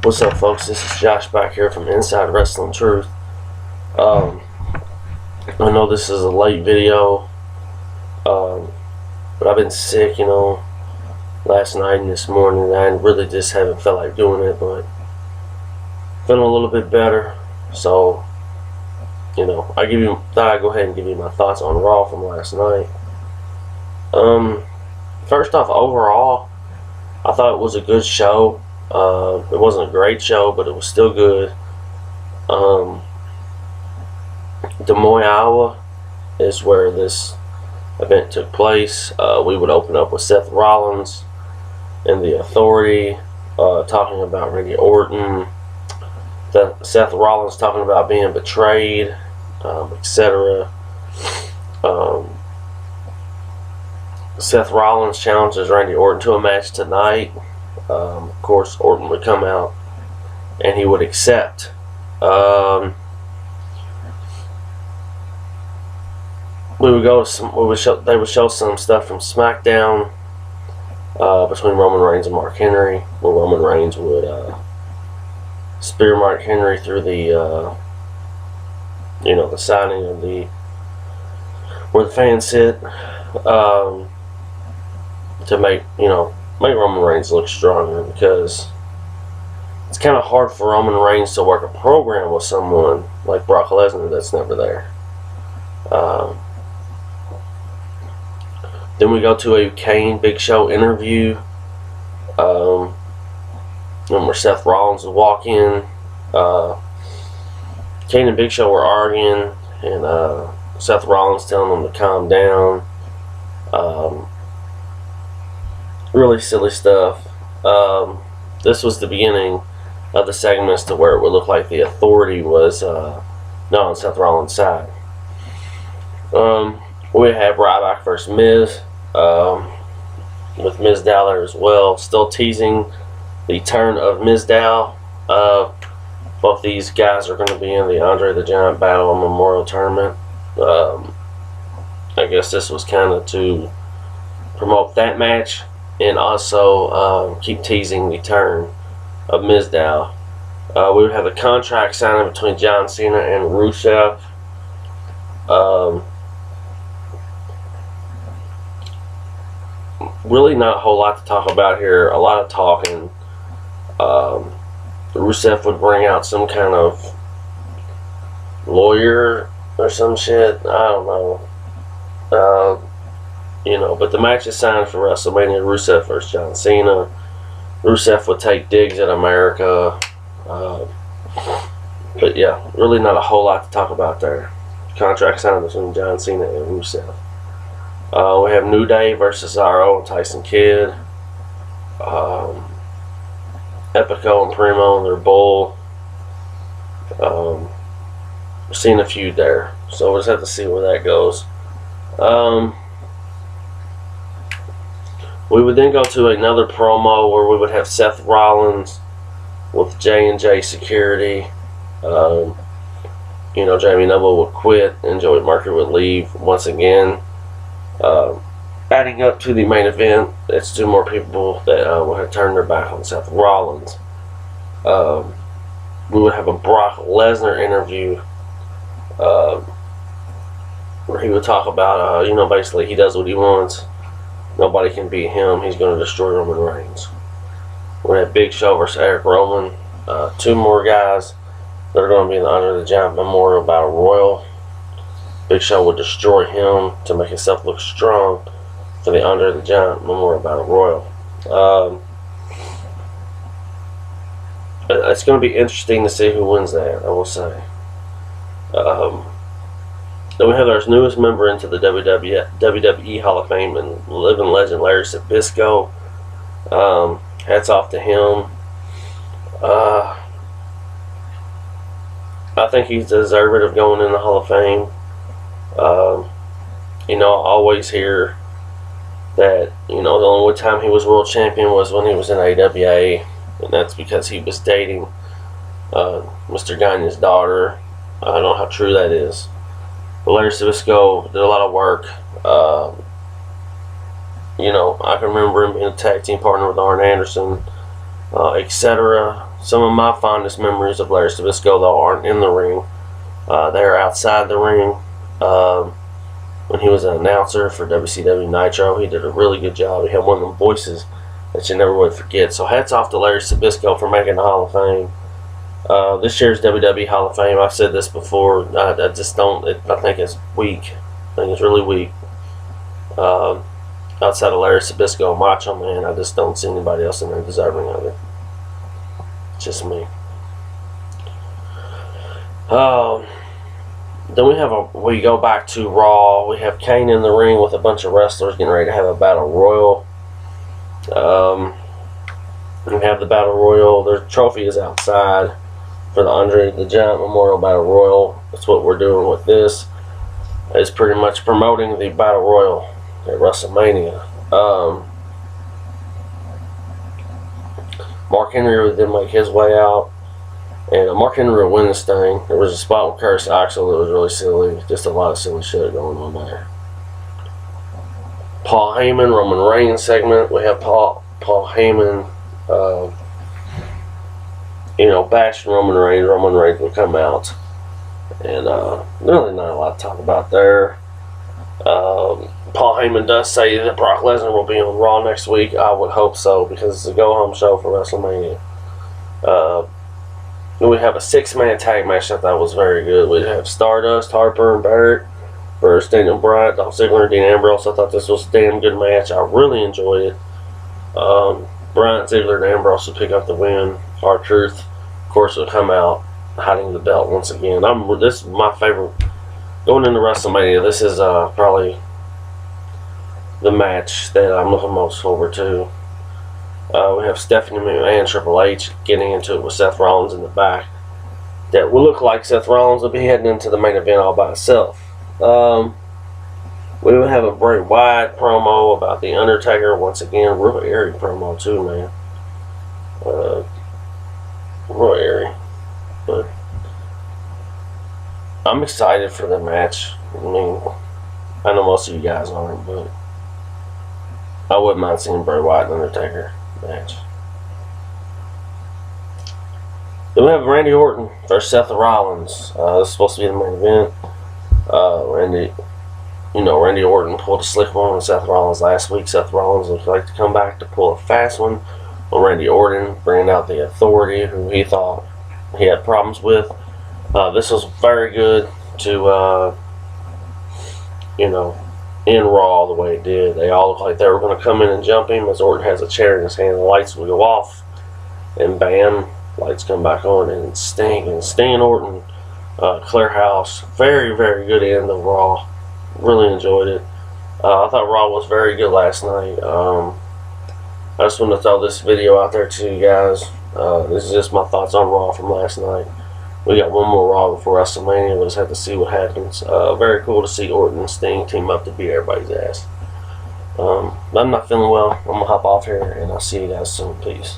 What's up, folks? This is Josh back here from Inside Wrestling Truth. Um, I know this is a late video, but I've been sick, last night and this morning. I really just haven't felt like doing it, but feeling a little bit better. So, thought I'd go ahead and give you my thoughts on Raw from last night. First off, overall, I thought it was a good show. It wasn't a great show, but it was still good. Des Moines, Iowa is where this event took place. We would open up with Seth Rollins and the Authority talking about Randy Orton. Seth Rollins talking about being betrayed, etc. Seth Rollins challenges Randy Orton to a match tonight. Of course, Orton would come out and he would accept. They would show some stuff from SmackDown between Roman Reigns and Mark Henry, where Roman Reigns would spear Mark Henry through the the signing of where the fans sit, to make Roman Reigns look stronger, because it's kind of hard for Roman Reigns to work a program with someone like Brock Lesnar that's never there. Then we go to a Kane Big Show interview, where Seth Rollins would walk in. Kane and Big Show were arguing, and Seth Rollins telling them to calm down. Really silly stuff. This was the beginning of the segments to where it would look like the Authority was not on Seth Rollins' side. We have Ryback versus Miz, with Mizdow there as well. Still teasing the turn of Mizdow. Both these guys are going to be in the Andre the Giant Battle Memorial Tournament. I guess this was kind of to promote that match, and also keep teasing the turn of Mizdow. We would have a contract signing between John Cena and Rusev. Really not a whole lot to talk about here. A lot of talking. Rusev would bring out some kind of lawyer or some shit. I don't know. But the match is signed for WrestleMania. Rusev versus John Cena. Rusev would take digs at America. But yeah, really not a whole lot to talk about there. Contract signed between John Cena and Rusev. We have New Day versus Cesaro and Tyson Kidd. Epico and Primo and their bull. We're seeing a feud there, so we'll just have to see where that goes. We would then go to another promo where we would have Seth Rollins with J&J Security. Jamie Noble would quit and Joey Mercury would leave once again. Adding up to the main event, it's two more people that would have turned their back on Seth Rollins. We would have a Brock Lesnar interview where he would talk about, basically he does what he wants. Nobody can beat him. He's going to destroy Roman Reigns. We have Big Show versus Eric Rowan. Two more guys that are going to be in the Andre the Giant Memorial Battle Royal. Big Show would destroy him to make himself look strong for the Andre the Giant Memorial Battle Royal. It's going to be interesting to see who wins that, I will say. Then we have our newest member into the WWE Hall of Fame and living legend, Larry Zbyszko. Hats off to him. I think he's deserving of going in the Hall of Fame. I always hear that, the only time he was world champion was when he was in AWA, and that's because he was dating Mr. Gagne's daughter. I don't know how true that is. But Larry Zbyszko did a lot of work. I can remember him being a tag team partner with Arn Anderson, etc. some of my fondest memories of Larry Zbyszko, though, aren't in the ring. They're outside the ring. When he was an announcer for WCW Nitro, he did a really good job. He had one of them voices that you never would forget. So hats off to Larry Zbyszko for making the Hall of Fame. This year's WWE Hall of Fame, I've said this before, I just don't, I think it's weak. I think it's really weak. Outside of Larry Zbyszko and Macho Man, I just don't see anybody else in there deserving of it. It's just me. Then we go back to Raw. We have Kane in the ring with a bunch of wrestlers getting ready to have a battle royal. We have the battle royal. Their trophy is outside for the Andre the Giant Memorial Battle Royal. That's what we're doing with this. It's pretty much promoting the battle royal at WrestleMania. Mark Henry would then make his way out, and Mark Henry would win this thing. There was a spot with Curtis Axel that was really silly. Just a lot of silly shit going on there. Paul Heyman, Roman Reigns segment. We have Paul Heyman, bashing Roman Reigns. Roman Reigns will come out, and really not a lot to talk about there. Paul Heyman does say that Brock Lesnar will be on Raw next week. I would hope so, because it's a go-home show for WrestleMania. Then we have a 6-man tag match that was very good. We have Stardust, Harper, and Barrett versus Daniel Bryan, Dolph Ziggler, and Dean Ambrose. I thought this was a damn good match. I really enjoyed it. Bryan, Ziggler, and Ambrose will pick up the win. R-Truth, of course, will come out hiding the belt once again. This is my favorite. Going into WrestleMania, this is probably the match that I'm looking most forward to. We have Stephanie McMahon and Triple H getting into it with Seth Rollins in the back. That will look like Seth Rollins will be heading into the main event all by himself. We will have a Bray Wyatt promo about The Undertaker. Once again, real airy promo too, man. Real airy. But I'm excited for the match. I mean, I know most of you guys aren't, but I wouldn't mind seeing Bray Wyatt and Undertaker match. Then we have Randy Orton versus Seth Rollins. This is supposed to be the main event. Randy Orton pulled a slick one on Seth Rollins last week. Seth Rollins looks like to come back to pull a fast one on Randy Orton, bringing out the Authority, who he thought he had problems with. This was very good to, end Raw the way it did. They all looked like they were going to come in and jump him as Orton has a chair in his hand. The lights will go off, and bam, lights come back on, and Sting and Orton clear house. Very, very good end of Raw. Really enjoyed it. I thought Raw was very good last night. I just want to throw this video out there to you guys. This is just my thoughts on Raw from last night. We got one more Raw before WrestleMania. We'll just have to see what happens. Very cool to see Orton and Sting team up to beat everybody's ass. I'm not feeling well. I'm going to hop off here, and I'll see you guys soon. Peace.